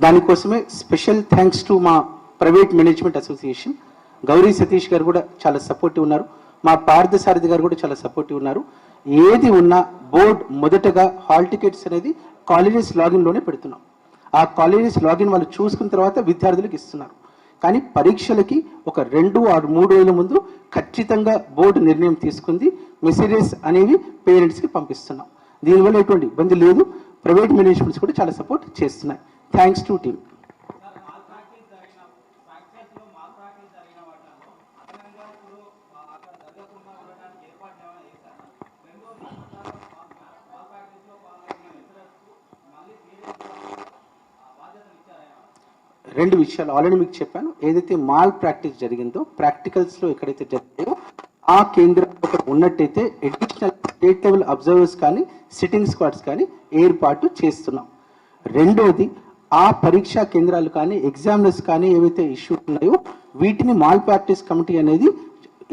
దానికోసమే special thanks to మా private management association. Gauri Satish గారు కూడా చాలా సపోర్టివ్ ఉన్నారు, మా పార్థసారథి గారు కూడా చాలా సపోర్టివ్ ఉన్నారు. ఏది ఉన్నా బోర్డ్ మొదటగా హాల్ టికెట్స్ అనేది కాలేజెస్ లాగిన్లోనే పెడుతున్నాం. ఆ కాలేజెస్ లాగిన్ వాళ్ళు చూసుకున్న తర్వాత విద్యార్థులకు ఇస్తున్నారు. కానీ పరీక్షలకి ఒక 2 or 3 రోజుల ముందు ఖచ్చితంగా బోర్డు నిర్ణయం తీసుకుంది, మెసేజెస్ అనేవి పేరెంట్స్కి పంపిస్తున్నాం. దీనివల్ల ఎటువంటి ఇబ్బంది లేదు. ప్రైవేట్ మేనేజ్మెంట్స్ కూడా చాలా సపోర్ట్ చేస్తున్నాయి. Thanks to team. రెండు విషయాలు ఆల్రెడీ మీకు చెప్పాను. ఏదైతే మాల్ ప్రాక్టీస్ జరిగిందో, ప్రాక్టికల్స్లో ఎక్కడైతే జరిగాయో ఆ కేంద్రం ఉన్నట్టయితే అడిషనల్ స్టేట్ లెవెల్ అబ్జర్వర్స్ కానీ సిట్టింగ్ స్క్వాడ్స్ కానీ ఏర్పాటు చేస్తున్నాం. రెండోది, ఆ పరీక్షా కేంద్రాలు కానీ ఎగ్జామినర్స్ కానీ ఏవైతే ఇష్యూస్ ఉన్నాయో వీటిని మాల్ ప్రాక్టీస్ కమిటీ అనేది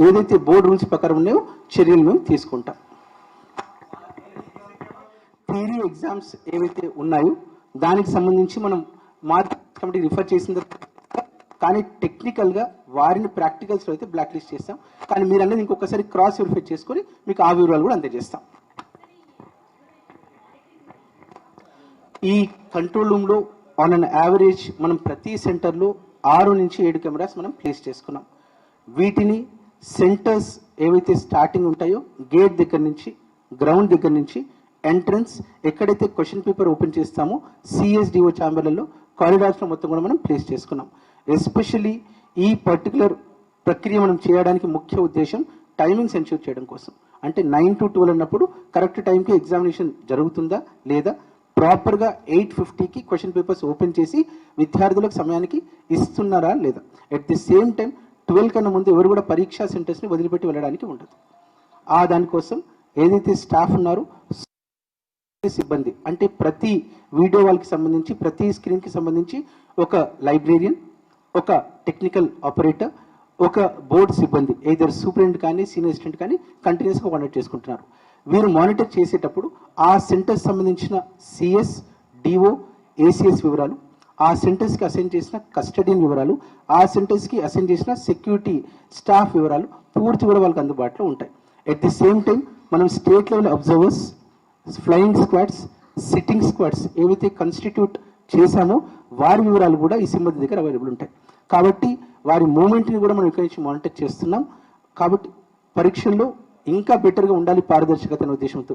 ఏదైతే బోర్డు రూల్స్ ప్రకారం ఉన్నాయో చర్యలు మేము తీసుకుంటాం. థియరీ ఎగ్జామ్స్ ఏవైతే ఉన్నాయో దానికి సంబంధించి మనం మాల్ కమిటీ రిఫర్ చేసిన, కానీ టెక్నికల్గా వారిని ప్రాక్టికల్స్లో అయితే బ్లాక్ లిస్ట్ చేస్తాం. కానీ మీరు అనేది ఇంకొకసారి క్రాస్ వెరిఫై చేసుకొని మీకు ఆ వివరాలు కూడా అందజేస్తాం. ఈ కంట్రోల్ రూమ్లో ఆన్ అన్ యావరేజ్ మనం ప్రతి సెంటర్లో 6 నుంచి 7 కెమెరాస్ మనం ప్లేస్ చేసుకున్నాం. వీటిని సెంటర్స్ ఏవైతే స్టార్టింగ్ ఉంటాయో గేట్ దగ్గర నుంచి, గ్రౌండ్ దగ్గర నుంచి, ఎంట్రన్స్ ఎక్కడైతే క్వశ్చన్ పేపర్ ఓపెన్ చేస్తామో సిఎస్డిఓ ఛాంబర్లలో, కారిడార్స్లో మొత్తం కూడా మనం ప్లేస్ చేసుకున్నాం. ఎస్పెషల్లీ ఈ పర్టికులర్ ప్రక్రియ మనం చేయడానికి ముఖ్య ఉద్దేశం టైమింగ్స్ ఎన్ష్యూర్ చేయడం కోసం. అంటే 9 to 12 అన్నప్పుడు కరెక్ట్ టైంకి ఎగ్జామినేషన్ జరుగుతుందా లేదా, ప్రాపర్గా 8:50కి క్వశ్చన్ పేపర్స్ ఓపెన్ చేసి విద్యార్థులకు సమయానికి ఇస్తున్నారా లేదా. ఎట్ ది సేమ్ టైం 12 కన్నా ముందు ఎవరు కూడా పరీక్షా సెంటర్స్ని వదిలిపెట్టి వెళ్ళడానికి ఉండదు. ఆ దానికోసం ఏదైతే స్టాఫ్ ఉన్నారో సిబ్బంది, అంటే ప్రతి వీడియో వాళ్ళకి సంబంధించి, ప్రతి స్క్రీన్కి సంబంధించి ఒక లైబ్రేరియన్, ఒక టెక్నికల్ ఆపరేటర్, ఒక బోర్డు సిబ్బంది, ఏదర్ సూపరింటెండెంట్ కానీ సీనియర్ అసిస్టెంట్ కానీ కంటిన్యూస్గా మానిటర్ చేసుకుంటున్నారు. వీరు మానిటర్ చేసేటప్పుడు ఆ సెంటర్స్ సంబంధించిన సిఎస్, డిఓ, ఏసీఎస్ వివరాలు, ఆ సెంటర్స్కి అసైన్ చేసిన కస్టడియన్ వివరాలు, ఆ సెంటర్స్కి అసైన్ చేసిన సెక్యూరిటీ స్టాఫ్ వివరాలు పూర్తి కూడా వాళ్ళకి అందుబాటులో ఉంటాయి. ఎట్ ది సేమ్ టైం మనం state level observers, flying squads, sitting squads ఏవైతే కాన్స్టిట్యూట్ చేశామో వారి వివరాలు కూడా ఈ సిబ్బంది దగ్గర అవైలబుల్ ఉంటాయి. కాబట్టి వారి మూమెంట్ని కూడా మనం ఇక్కడి నుంచి మానిటర్ చేస్తున్నాం. కాబట్టి పరీక్షల్లో ఇంకా బెటర్గా ఉండాలి పారదర్శకత అనే ఉద్దేశంతో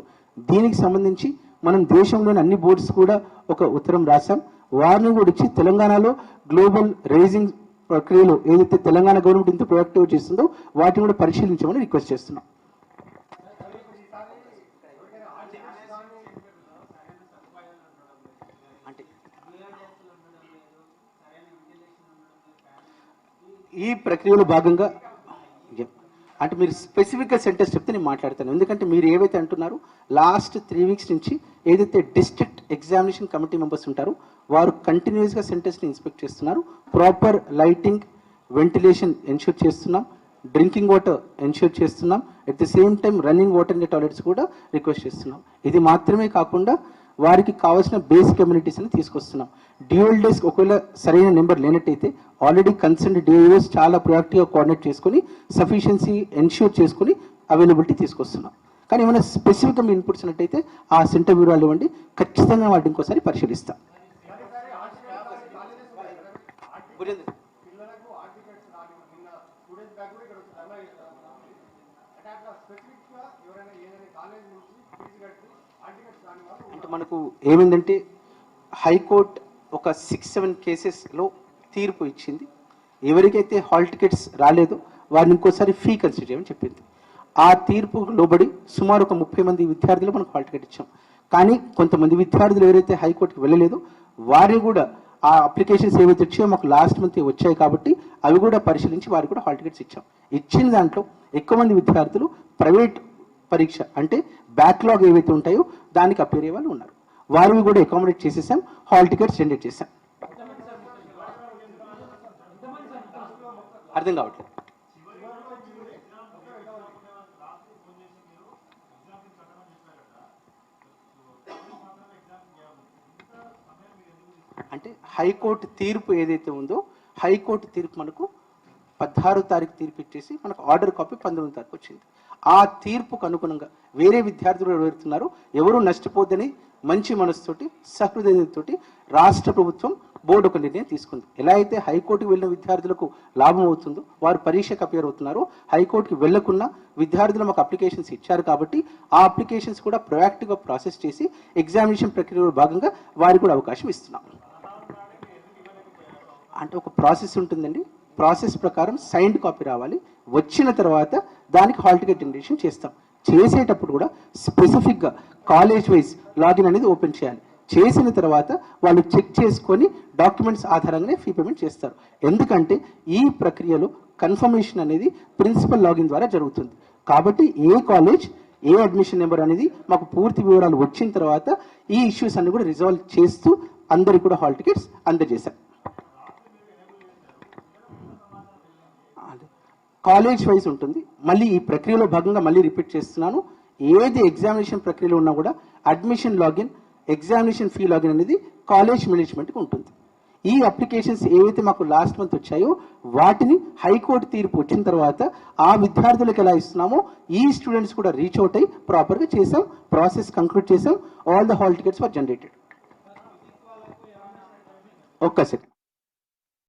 దీనికి సంబంధించి మనం దేశంలోని అన్ని బోర్డ్స్ కూడా ఒక ఉత్తరం రాశాం. వారిని కూడా ఇచ్చి తెలంగాణలో గ్లోబల్ రైజింగ్ ప్రక్రియలో ఏదైతే తెలంగాణ గవర్నమెంట్ ఇంత ప్రొయాక్టివ్ చేస్తుందో వాటిని కూడా పరిశీలించమని రిక్వెస్ట్ చేస్తున్నాం. ఈ ప్రక్రియలో భాగంగా అంటే మీరు స్పెసిఫిక్గా సెంటర్స్ చెప్తే నేను మాట్లాడతాను. ఎందుకంటే మీరు ఏవైతే అంటున్నారో లాస్ట్ 3 weeks నుంచి ఏదైతే డిస్ట్రిక్ట్ ఎగ్జామినేషన్ కమిటీ మెంబర్స్ ఉంటారో వారు కంటిన్యూస్గా సెంటర్స్ని ఇన్స్పెక్ట్ చేస్తున్నారు. ప్రాపర్ లైటింగ్, వెంటిలేషన్ ఎన్ష్యూర్ చేస్తున్నాం, డ్రింకింగ్ వాటర్ ఎన్ష్యూర్ చేస్తున్నాం. At the same time running water in the toilets కూడా రిక్వెస్ట్ చేస్తున్నాం. ఇది మాత్రమే కాకుండా వారికి కావాల్సిన బేసిక్ కమ్యూనిటీస్ని తీసుకొస్తున్నాం. డ్యూయల్ డెస్క్ ఒకవేళ సరైన నెంబర్ లేనట్టయితే ఆల్రెడీ కన్సర్న్ డిఓస్ చాలా ప్రొయాక్టివ్గా కోఆర్డినేట్ చేసుకుని సఫిషియన్సీ ఎన్ష్యూర్ చేసుకుని అవైలబిలిటీ తీసుకొస్తున్నాం. కానీ ఏమైనా స్పెసిఫిక్గా మీ ఇన్పుట్స్ ఉన్నట్టయితే ఆ సెంటర్ వివరాలు ఇవ్వండి, ఖచ్చితంగా వాటిని ఇంకోసారి పరిశీలిస్తాం. అంటే మనకు ఏమైందంటే హైకోర్టు ఒక 6-7 కేసెస్లో తీర్పు ఇచ్చింది. ఎవరికైతే హాల్ టికెట్స్ రాలేదో వారిని ఇంకోసారి ఫీ కన్సిడర్ చేయమని చెప్పింది. ఆ తీర్పు లోబడి సుమారు ఒక 30 మంది విద్యార్థులు మనకు హాల్ టికెట్ ఇచ్చాం. కానీ కొంతమంది విద్యార్థులు ఎవరైతే హైకోర్టుకి వెళ్ళలేదో వారిని కూడా ఆ అప్లికేషన్స్ ఏవైతే వచ్చాయో మాకు లాస్ట్ మంత్ వచ్చాయి కాబట్టి అవి కూడా పరిశీలించి వారికి కూడా హాల్ టికెట్స్ ఇచ్చాం. ఇచ్చిన దాంట్లో ఎక్కువ మంది విద్యార్థులు ప్రైవేట్ పరీక్ష అంటే బ్యాక్లాగ్ ఏవైతే ఉంటాయో దానికి అపేర్ అయ్యే వాళ్ళు ఉన్నారు. వారిని కూడా అకామిడేట్ చేసేసాం, హాల్ టికెట్స్ జనరేట్ చేశాం. అర్థం కావట్లేదు. అంటే హైకోర్టు తీర్పు ఏదైతే ఉందో హైకోర్టు తీర్పు మనకు 16వ తారీఖు తీర్పు ఇచ్చేసి మనకు ఆర్డర్ కాపీ 19వ తారీఖు వచ్చింది. ఆ తీర్పుకు అనుగుణంగా వేరే విద్యార్థులు ఎవరుతున్నారు ఎవరు నష్టపోద్దని మంచి మనసుతోటి సహృదయంతో రాష్ట్ర ప్రభుత్వం బోర్డు ఒక నిర్ణయం తీసుకుంది. ఎలా అయితే హైకోర్టుకు వెళ్ళిన విద్యార్థులకు లాభం అవుతుందో వారు పరీక్షకు అపియర్ అవుతున్నారు, హైకోర్టుకి వెళ్లకుండా విద్యార్థులు మాకు అప్లికేషన్స్ ఇచ్చారు కాబట్టి ఆ అప్లికేషన్స్ కూడా ప్రొయాక్టివ్గా ప్రాసెస్ చేసి ఎగ్జామినేషన్ ప్రక్రియలో భాగంగా వారికి కూడా అవకాశం ఇస్తున్నాం. అంటే ఒక ప్రాసెస్ ఉంటుందండి, ప్రాసెస్ ప్రకారం సైన్డ్ కాపీ రావాలి, వచ్చిన తర్వాత దానికి హాల్ టికెట్ జనరేషన్ చేస్తాం. చేసేటప్పుడు కూడా స్పెసిఫిక్గా కాలేజ్ వైజ్ లాగిన్ అనేది ఓపెన్ చేయాలి. చేసిన తర్వాత వాళ్ళు చెక్ చేసుకొని డాక్యుమెంట్స్ ఆధారంగానే ఫీ పేమెంట్ చేస్తారు. ఎందుకంటే ఈ ప్రక్రియలో కన్ఫర్మేషన్ అనేది ప్రిన్సిపల్ లాగిన్ ద్వారా జరుగుతుంది. కాబట్టి ఏ కాలేజ్ ఏ అడ్మిషన్ నెంబర్ అనేది మాకు పూర్తి వివరాలు వచ్చిన తర్వాత ఈ ఇష్యూస్ అన్ని కూడా రిజాల్వ్ చేస్తూ అందరికీ కూడా హాల్ టికెట్స్ అందజేశాం. కాలేజ్ వైజ్ ఉంటుంది. మళ్ళీ ఈ ప్రక్రియలో భాగంగా మళ్ళీ రిపీట్ చేస్తున్నాను, ఏది ఎగ్జామినేషన్ ప్రక్రియలో ఉన్నా కూడా admission login examination fee login అనేది కాలేజ్ మేనేజ్మెంట్కి ఉంటుంది. ఈ అప్లికేషన్స్ ఏవైతే మాకు లాస్ట్ మంత్ వచ్చాయో వాటిని హైకోర్టు తీర్పు వచ్చిన తర్వాత ఆ విద్యార్థులకు ఎలా ఇస్తున్నామో ఈ స్టూడెంట్స్ కూడా రీచ్ అవుట్ అయ్యి ప్రాపర్గా చేసాం, ప్రాసెస్ కంక్లూడ్ చేసాం. All the hall tickets for generated. ఒక్క సెకండ్.